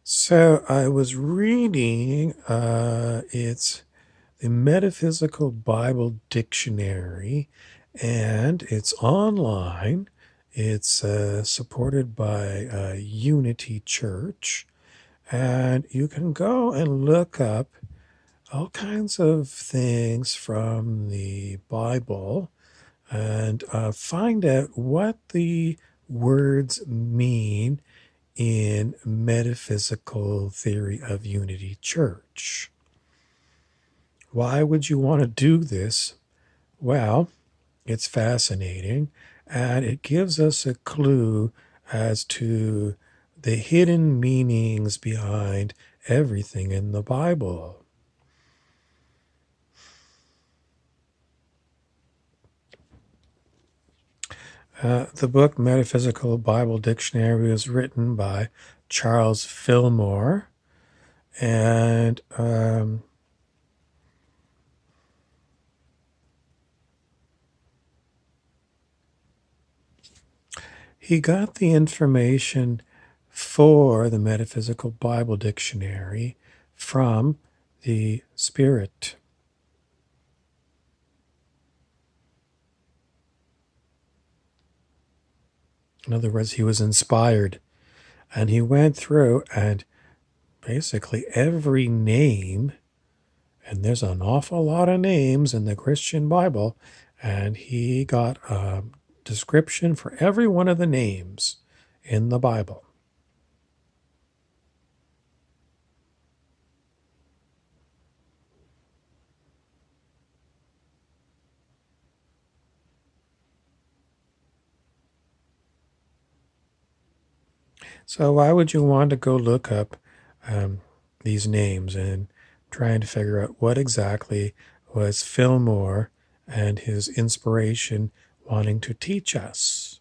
So I was reading, it's the Metaphysical Bible Dictionary, and it's online. It's supported by Unity Church, and you can go and look up all kinds of things from the Bible and find out what the words mean in metaphysical theory of unity church. Why would you want to do this? Well, it's fascinating and it gives us a clue as to the hidden meanings behind everything in the Bible. The book Metaphysical Bible Dictionary was written by Charles Fillmore, and he got the information for the Metaphysical Bible Dictionary from the Spirit. In other words, he was inspired and he went through and basically every name, and there's an awful lot of names in the Christian Bible, and he got a description for every one of the names in the Bible. So why would you want to go look up these names and trying to figure out what exactly was Fillmore and his inspiration wanting to teach us?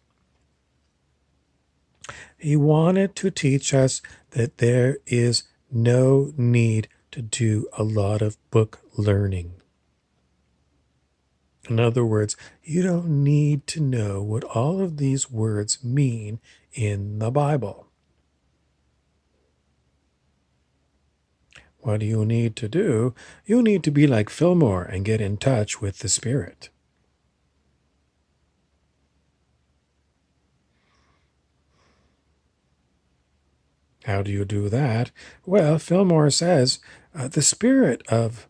He wanted to teach us that there is no need to do a lot of book learning. In other words, you don't need to know what all of these words mean in the Bible. What do you need to do? You need to be like Fillmore and get in touch with the Spirit. How do you do that? Well, Fillmore says the spirit of,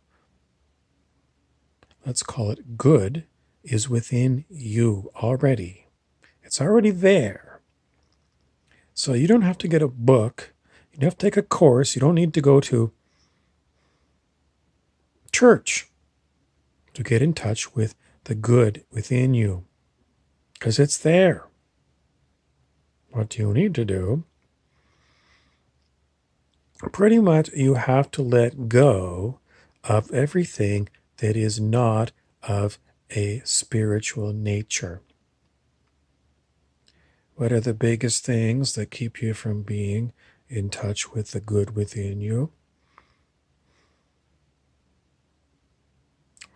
let's call it good, is within you already. It's already there. So you don't have to get a book. You don't have to take a course. You don't need to go to church to get in touch with the good within you, because it's there. What you need to do? Pretty much you have to let go of everything that is not of a spiritual nature. What are the biggest things that keep you from being in touch with the good within you?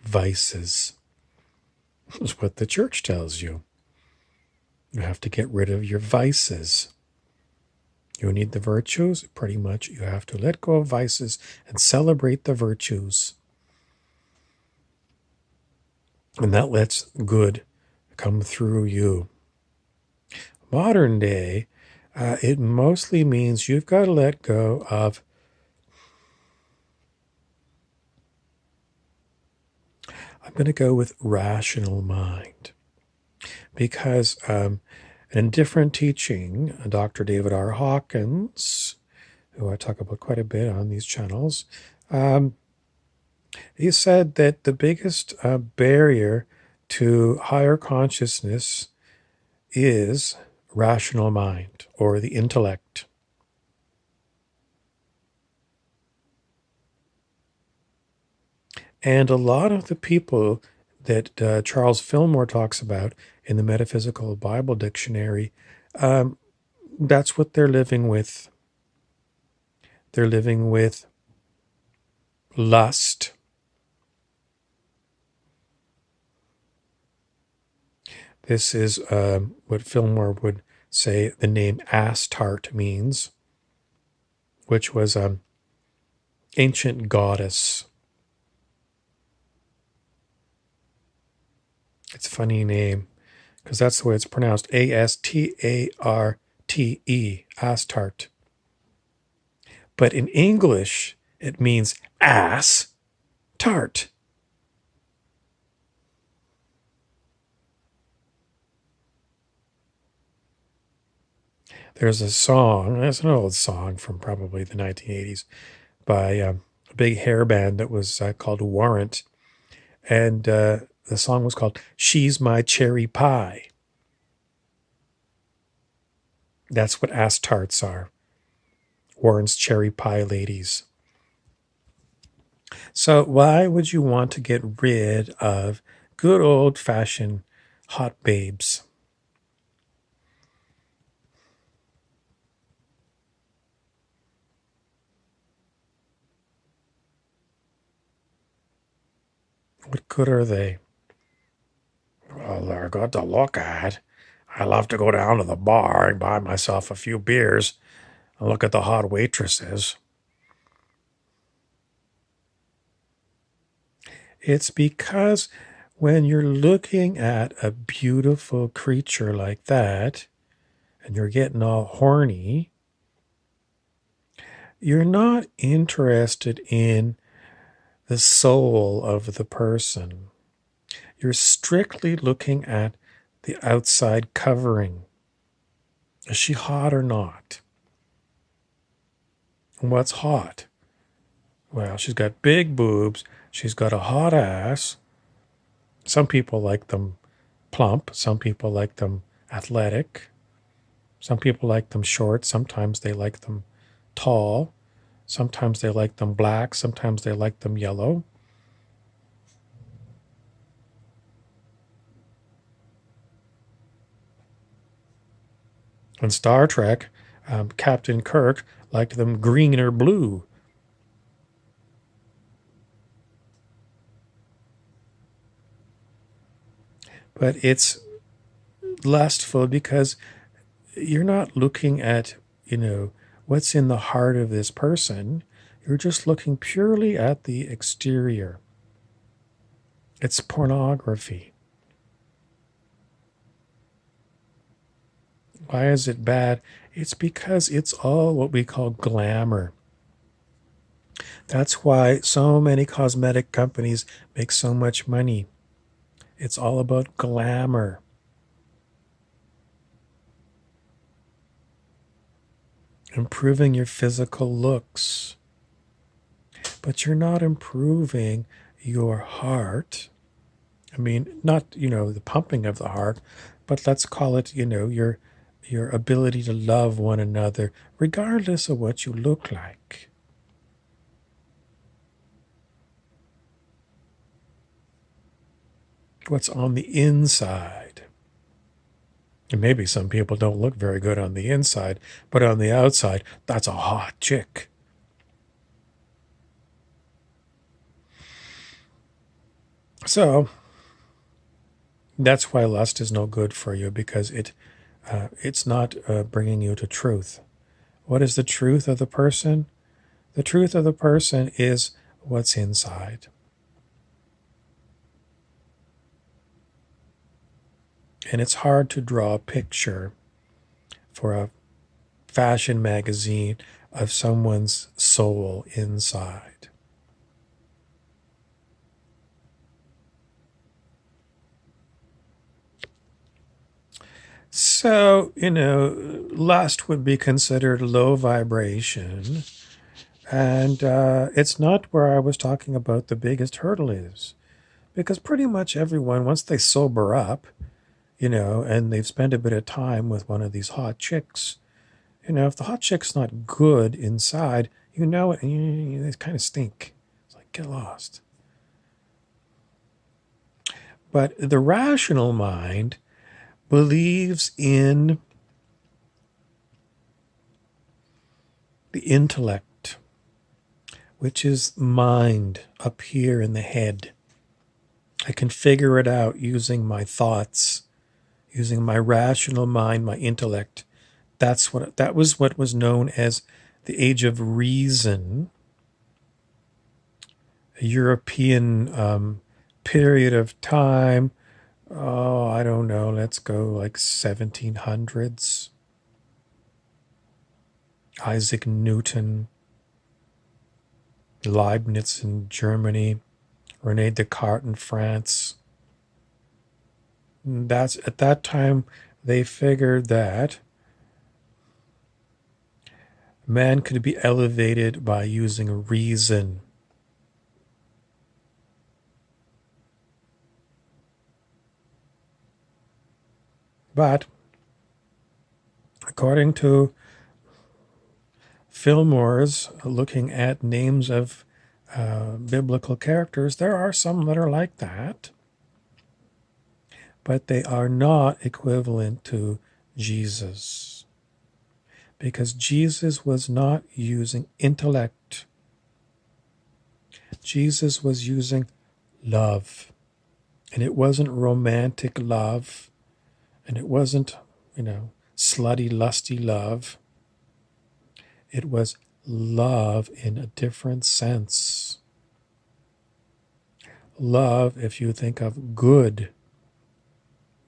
Vices. That's what the church tells you. You have to get rid of your vices. You need the virtues. Pretty much you have to let go of vices and celebrate the virtues. And that lets good come through you. Modern day, it mostly means you've got to let go of I'm going to go with rational mind. Because in different teaching, Dr. David R. Hawkins, who I talk about quite a bit on these channels, he said that the biggest barrier to higher consciousness is rational mind or the intellect. And a lot of the people that Charles Fillmore talks about in the Metaphysical Bible Dictionary, that's what they're living with. They're living with lust. This is what Fillmore would say the name Astarte means. which was an ancient goddess. It's a funny name because that's the way it's pronounced. Astarte, Astarte. But in English, it means ass tart. There's a song, it's an old song from probably the 1980s by a big hair band that was called Warrant. And the song was called She's My Cherry Pie. That's what ass tarts are. Warren's cherry pie ladies. So why would you want to get rid of good old-fashioned hot babes? What good are they? Well, they're good to look at. I love to go down to the bar and buy myself a few beers and look at the hot waitresses. It's because when you're looking at a beautiful creature like that and you're getting all horny, you're not interested in the soul of the person. You're strictly looking at the outside covering. Is she hot or not? And what's hot? Well, she's got big boobs. She's got a hot ass. Some people like them plump. Some people like them athletic. Some people like them short. Sometimes they like them tall. Sometimes they like them black. Sometimes they like them yellow. In Star Trek, Captain Kirk liked them green or blue. But it's lustful because you're not looking at, what's in the heart of this person. You're just looking purely at the exterior. It's pornography. Why is it bad? It's because it's all what we call glamour. That's why so many cosmetic companies make so much money. It's all about glamour. Improving your physical looks. But you're not improving your heart. I mean, not, the pumping of the heart, but let's call it, your ability to love one another, regardless of what you look like. What's on the inside. And maybe some people don't look very good on the inside, but on the outside, that's a hot chick. So that's why lust is no good for you, because it's not bringing you to truth. What is the truth of the person? The truth of the person is what's inside. And it's hard to draw a picture for a fashion magazine of someone's soul inside. So, lust would be considered low vibration. And it's not where I was talking about the biggest hurdle is. Because pretty much everyone, once they sober up, and they've spent a bit of time with one of these hot chicks, if the hot chick's not good inside, it, and they kind of stink. It's like, get lost. But the rational mind believes in the intellect, which is mind up here in the head. I can figure it out using my thoughts, using my rational mind, my intellect. That was what was known as the age of reason, a European period of time. Oh, I don't know. Let's go like 1700s. Isaac Newton, Leibniz in Germany, René Descartes in France. That's at that time they figured that man could be elevated by using reason. But according to Fillmore's looking at names of biblical characters, there are some that are like that, but they are not equivalent to Jesus, because Jesus was not using intellect. Jesus was using love, and it wasn't romantic love, and it wasn't, slutty, lusty love. It was love in a different sense. Love, if you think of good,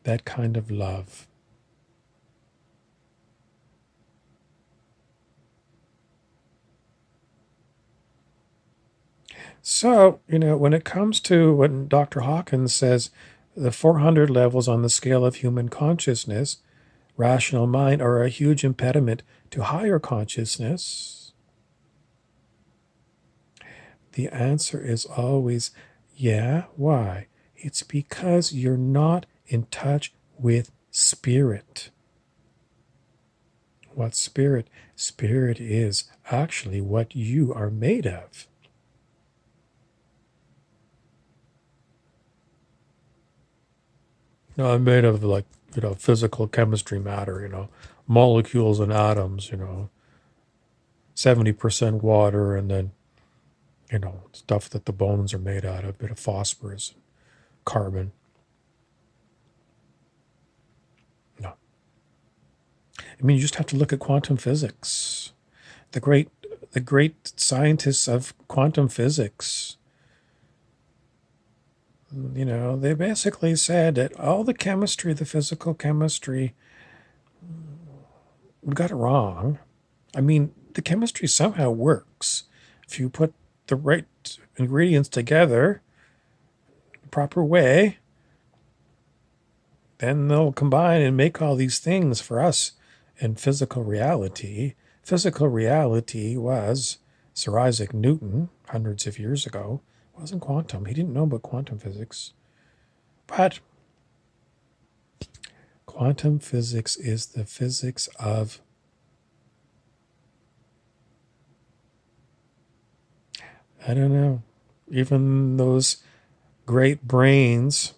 that kind of love. So, when it comes to what Dr. Hawkins says, the 400 levels on the scale of human consciousness, rational mind, are a huge impediment to higher consciousness. The answer is always, yeah. Why? It's because you're not in touch with spirit. What spirit? Spirit is actually what you are made of. No, I'm made of physical chemistry matter, molecules and atoms, 70% water, and then, stuff that the bones are made out of, a bit of phosphorus, carbon. No. You just have to look at quantum physics. The great scientists of quantum physics, they basically said that all the chemistry, the physical chemistry, we got it wrong. The chemistry somehow works. If you put the right ingredients together the proper way, then they'll combine and make all these things for us in physical reality. Physical reality was Sir Isaac Newton, hundreds of years ago. It wasn't quantum. He didn't know about quantum physics. But quantum physics is the physics of I don't know. Even those great brains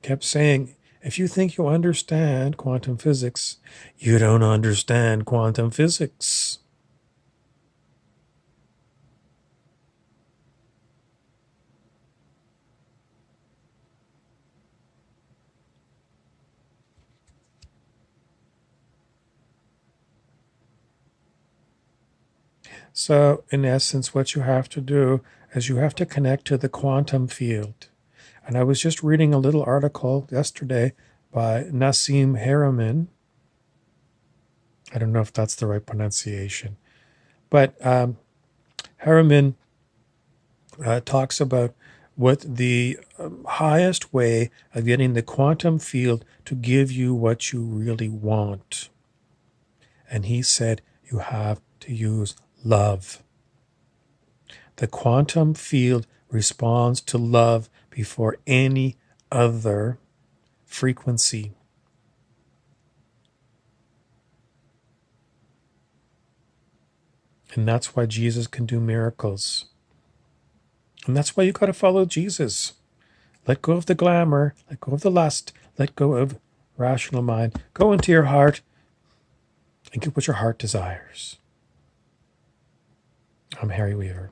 kept saying, if you think you understand quantum physics, you don't understand quantum physics. So, in essence, what you have to do is you have to connect to the quantum field. And I was just reading a little article yesterday by Nassim Haramein. I don't know if that's the right pronunciation. But Haramein talks about what the highest way of getting the quantum field to give you what you really want. And he said you have to use love. The quantum field responds to love before any other frequency. And that's why Jesus can do miracles. And that's why you got to follow Jesus. Let go of the glamour, let go of the lust, let go of rational mind. Go into your heart and get what your heart desires. I'm Harry Weaver.